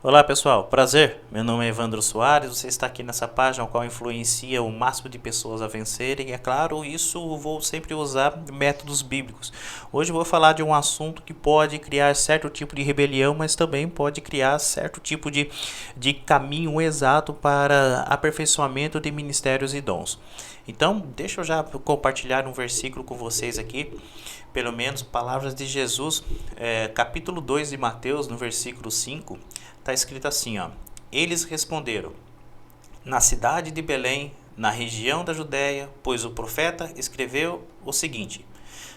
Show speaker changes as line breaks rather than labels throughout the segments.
Olá pessoal, prazer. Meu nome é Evandro Soares. Você está aqui nessa página, a qual influencia o máximo de pessoas a vencerem. E é claro, isso vou sempre usar métodos bíblicos. Hoje eu vou falar de um assunto que pode criar certo tipo de rebelião, mas também pode criar certo tipo de caminho exato para aperfeiçoamento de ministérios e dons. Então, deixa eu já compartilhar um versículo com vocês aqui, pelo menos palavras de Jesus, capítulo 2 de Mateus, no versículo 5. Está escrito assim, ó: Eles responderam: na cidade de Belém, na região da Judéia, pois o profeta escreveu o seguinte: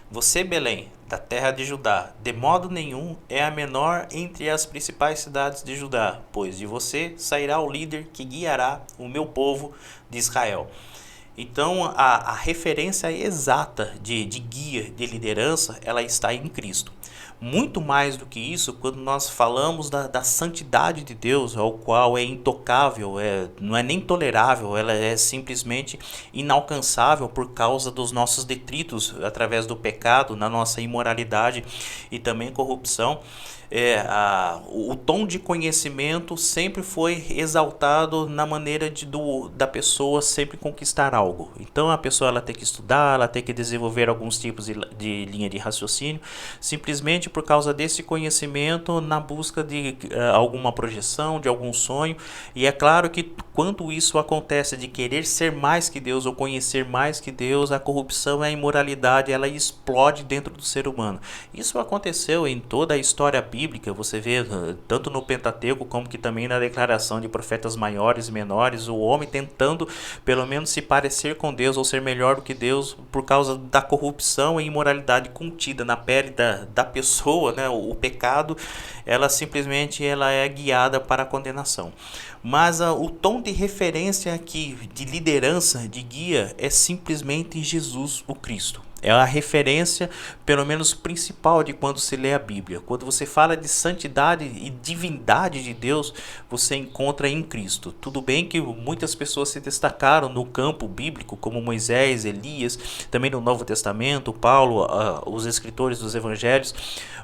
Você, Belém, da terra de Judá, de modo nenhum é a menor entre as principais cidades de Judá, pois de você sairá o líder que guiará o meu povo de Israel. Então, a referência exata de guia, de liderança, ela está em Cristo. Muito mais do que isso, quando nós falamos da santidade de Deus, ao qual é intocável, não é nem tolerável, ela é simplesmente inalcançável por causa dos nossos detritos, através do pecado, na nossa imoralidade e também corrupção. O tom de conhecimento sempre foi exaltado na maneira da pessoa sempre conquistar algo. Então a pessoa ela tem que estudar, ela tem que desenvolver alguns tipos de linha de raciocínio, simplesmente por causa desse conhecimento na busca de alguma projeção, de algum sonho. E é claro que quando isso acontece de querer ser mais que Deus ou conhecer mais que Deus, a corrupção e a imoralidade ela explode dentro do ser humano. Isso aconteceu em toda a história bíblica. Você vê tanto no Pentateuco como que também na declaração de profetas maiores e menores, o homem tentando pelo menos se parecer com Deus ou ser melhor do que Deus por causa da corrupção e imoralidade contida na pele da pessoa, né? O pecado, ela simplesmente ela é guiada para a condenação. Mas o tom de referência aqui, de liderança, de guia, é simplesmente Jesus, o Cristo. É a referência, pelo menos principal, de quando se lê a Bíblia. Quando você fala de santidade e divindade de Deus, você encontra em Cristo. Tudo bem que muitas pessoas se destacaram no campo bíblico, como Moisés, Elias, também no Novo Testamento, Paulo, os escritores dos evangelhos,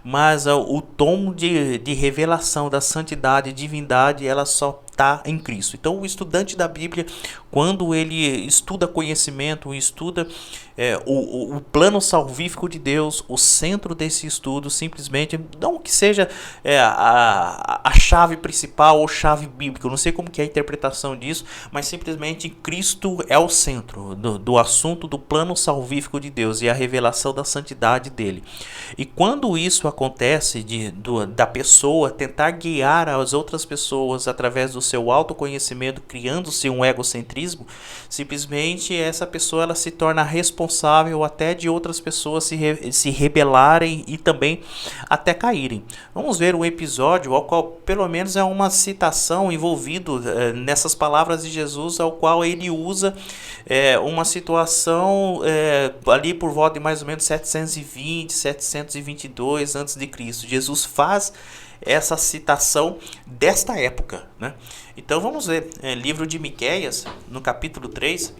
mas o tom de revelação da santidade e divindade, ela só está em Cristo. Então o estudante da Bíblia, quando ele estuda conhecimento, estuda o plano salvífico de Deus, o centro desse estudo, simplesmente, não que seja a chave principal ou chave bíblica, eu não sei como que é a interpretação disso, mas simplesmente Cristo é o centro do assunto do plano salvífico de Deus e a revelação da santidade dele. E quando isso acontece da pessoa tentar guiar as outras pessoas através do seu autoconhecimento, criando-se um egocentrismo, simplesmente essa pessoa ela se torna responsável até de outras pessoas se rebelarem e também até caírem. Vamos ver um episódio ao qual pelo menos é uma citação envolvido nessas palavras de Jesus, ao qual ele usa uma situação ali por volta de mais ou menos 720, 722 a.C. Jesus faz essa citação desta época, né? Então vamos ver, livro de Miqueias, no capítulo 3,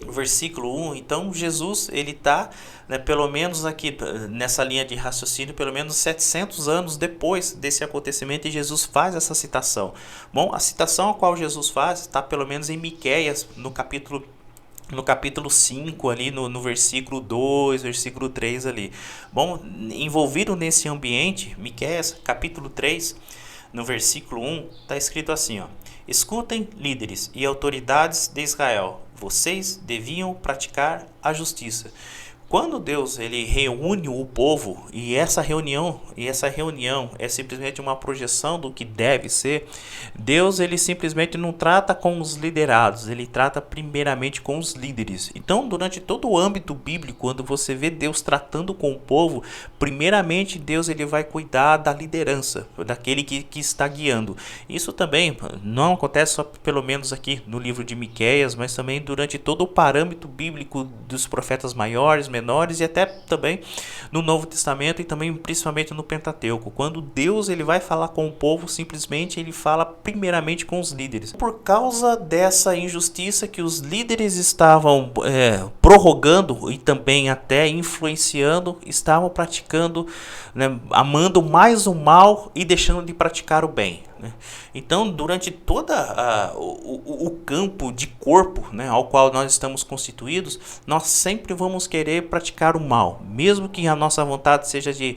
versículo 1. Então Jesus ele está, né, pelo menos aqui nessa linha de raciocínio, pelo menos 700 anos depois desse acontecimento, e Jesus faz essa citação. Bom, a citação a qual Jesus faz está pelo menos em Miqueias, no capítulo 5 ali, no versículo 2, versículo 3 ali. Bom, envolvido nesse ambiente, Miqueias capítulo 3, no versículo 1, está escrito assim, ó: Escutem, líderes e autoridades de Israel, vocês deviam praticar a justiça. Quando Deus ele reúne o povo, e essa reunião é simplesmente uma projeção do que deve ser, Deus ele simplesmente não trata com os liderados, ele trata primeiramente com os líderes. Então, durante todo o âmbito bíblico, quando você vê Deus tratando com o povo, primeiramente Deus ele vai cuidar da liderança, daquele que está guiando. Isso também não acontece só pelo menos aqui no livro de Miqueias, mas também durante todo o parâmetro bíblico dos profetas maiores, menores menores e até também no Novo Testamento e também principalmente no Pentateuco. Quando Deus ele vai falar com o povo, simplesmente ele fala primeiramente com os líderes. Por causa dessa injustiça que os líderes estavam prorrogando e também até influenciando, estavam praticando, né, amando mais o mal e deixando de praticar o bem. Então, durante todo o campo de corpo, né, ao qual nós estamos constituídos, nós sempre vamos querer praticar o mal, mesmo que a nossa vontade seja de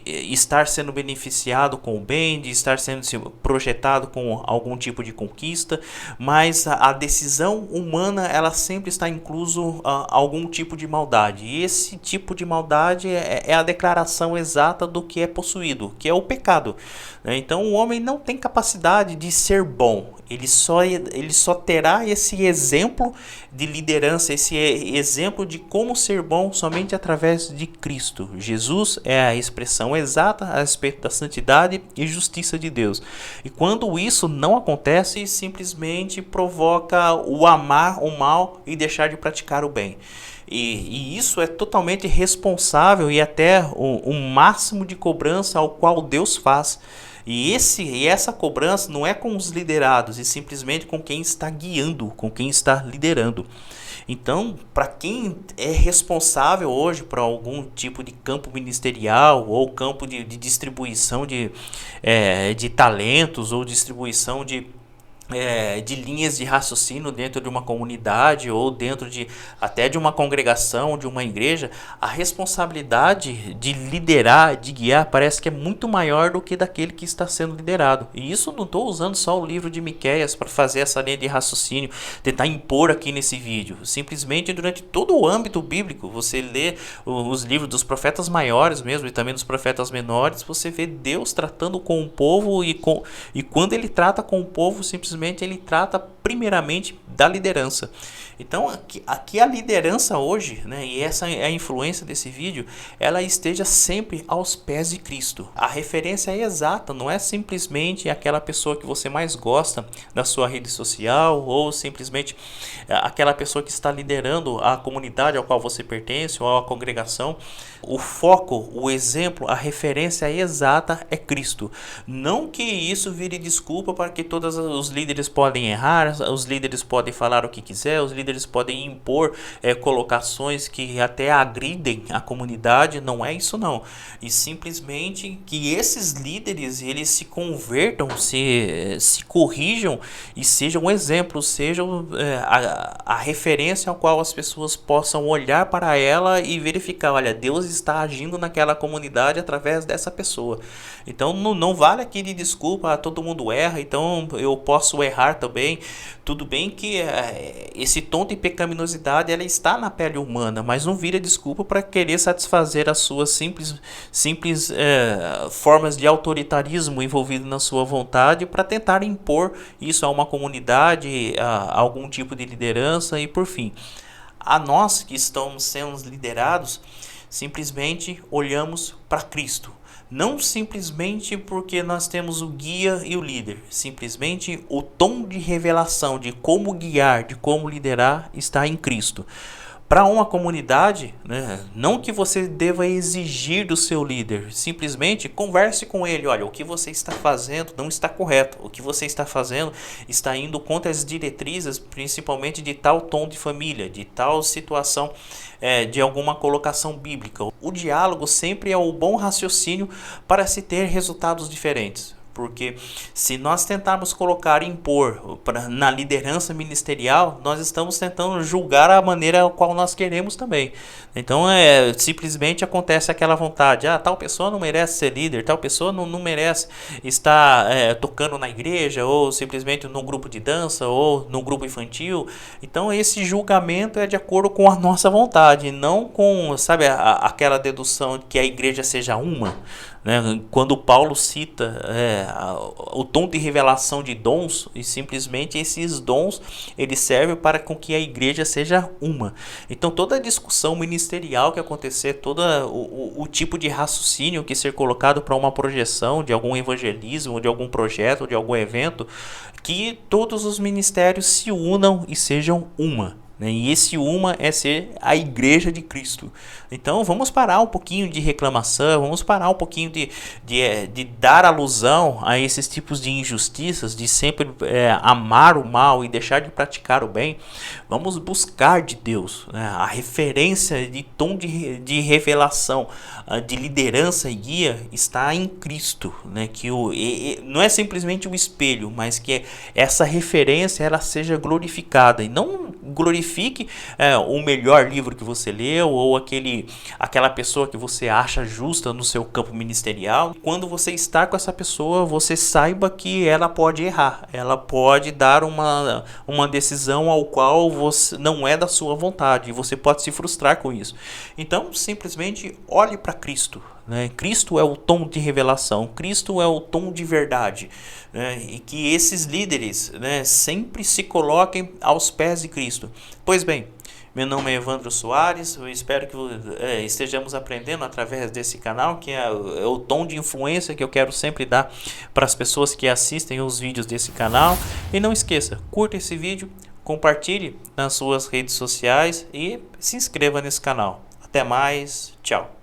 estar sendo beneficiado com o bem, de estar sendo projetado com algum tipo de conquista, mas a decisão humana ela sempre está incluso algum tipo de maldade, e esse tipo de maldade é a declaração exata do que é possuído, que é o pecado. Então o homem não tem capacidade de ser bom, ele só terá esse exemplo de liderança, esse exemplo de como ser bom somente através de Cristo. Jesus é a expressão exata a respeito da santidade e justiça de Deus. E quando isso não acontece, simplesmente provoca o amar o mal e deixar de praticar o bem. E isso é totalmente responsável e até o máximo de cobrança ao qual Deus faz. E essa cobrança não é com os liderados, e simplesmente com quem está guiando, com quem está liderando. Então, para quem é responsável hoje por algum tipo de campo ministerial ou campo de distribuição de talentos ou distribuição de linhas de raciocínio dentro de uma comunidade ou dentro até de uma congregação, de uma igreja, a responsabilidade de liderar, de guiar, parece que é muito maior do que daquele que está sendo liderado. E isso não estou usando só o livro de Miqueias para fazer essa linha de raciocínio, tentar impor aqui nesse vídeo. Simplesmente durante todo o âmbito bíblico, você lê os livros dos profetas maiores mesmo e também dos profetas menores, você vê Deus tratando com o povo e quando ele trata com o povo, simplesmente ele trata primeiramente da liderança. Então aqui a liderança hoje, né, e essa é a influência desse vídeo, ela esteja sempre aos pés de Cristo. A referência é exata, não é simplesmente aquela pessoa que você mais gosta da sua rede social ou simplesmente aquela pessoa que está liderando a comunidade ao qual você pertence ou a congregação. O foco, o exemplo, a referência exata é Cristo. Não que isso vire desculpa para que todos os líderes podem errar, os líderes podem falar o que quiser, os líderes podem impor colocações que até agridem a comunidade. Não é isso não. E simplesmente que esses líderes eles se convertam, se corrijam e sejam um exemplo, sejam a referência ao qual as pessoas possam olhar para ela e verificar, olha, Deus está agindo naquela comunidade através dessa pessoa. Então não vale aqui de desculpa, todo mundo erra, então eu posso errar também. Tudo bem que esse tom de pecaminosidade ela está na pele humana, mas não vira desculpa para querer satisfazer as suas simples formas de autoritarismo envolvido na sua vontade para tentar impor isso a uma comunidade, a algum tipo de liderança e por fim. A nós que estamos sendo liderados, simplesmente olhamos para Cristo. Não simplesmente porque nós temos o guia e o líder, simplesmente o tom de revelação de como guiar, de como liderar está em Cristo. Para uma comunidade, né, não que você deva exigir do seu líder, simplesmente converse com ele. Olha, o que você está fazendo não está correto, o que você está fazendo está indo contra as diretrizes, principalmente de tal tom de família, de tal situação, de alguma colocação bíblica. O diálogo sempre é o bom raciocínio para se ter resultados diferentes. Porque se nós tentarmos impor na liderança ministerial, nós estamos tentando julgar a maneira a qual nós queremos também. Então simplesmente acontece aquela vontade, tal pessoa não merece ser líder, tal pessoa não merece estar tocando na igreja, ou simplesmente num grupo de dança, ou num grupo infantil. Então esse julgamento é de acordo com a nossa vontade, não com, sabe, aquela dedução de que a igreja seja uma. Quando Paulo cita o tom de revelação de dons, e simplesmente esses dons eles servem para com que a igreja seja uma. Então toda a discussão ministerial que acontecer, todo o tipo de raciocínio que ser colocado para uma projeção de algum evangelismo, de algum projeto, de algum evento, que todos os ministérios se unam e sejam uma. né? E esse uma é ser a igreja de Cristo. Então vamos parar um pouquinho de reclamação, vamos parar um pouquinho de dar alusão a esses tipos de injustiças, de sempre amar o mal e deixar de praticar o bem. Vamos buscar de Deus, né? A referência de tom de revelação, de liderança e guia está em Cristo, né? Que não é simplesmente um espelho, mas que essa referência ela seja glorificada, e não glorifique o melhor livro que você leu ou aquela pessoa que você acha justa no seu campo ministerial. Quando você está com essa pessoa, você saiba que ela pode errar, ela pode dar uma decisão ao qual você não é da sua vontade, e você pode se frustrar com isso. Então simplesmente olhe para Cristo, né? Cristo é o tom de revelação, Cristo é o tom de verdade, né? E que esses líderes, né, sempre se coloquem aos pés de Cristo. Pois bem, meu nome é Evandro Soares, eu espero que estejamos aprendendo através desse canal, que é o tom de influência que eu quero sempre dar para as pessoas que assistem os vídeos desse canal. E não esqueça, curta esse vídeo, compartilhe nas suas redes sociais e se inscreva nesse canal. Até mais, tchau!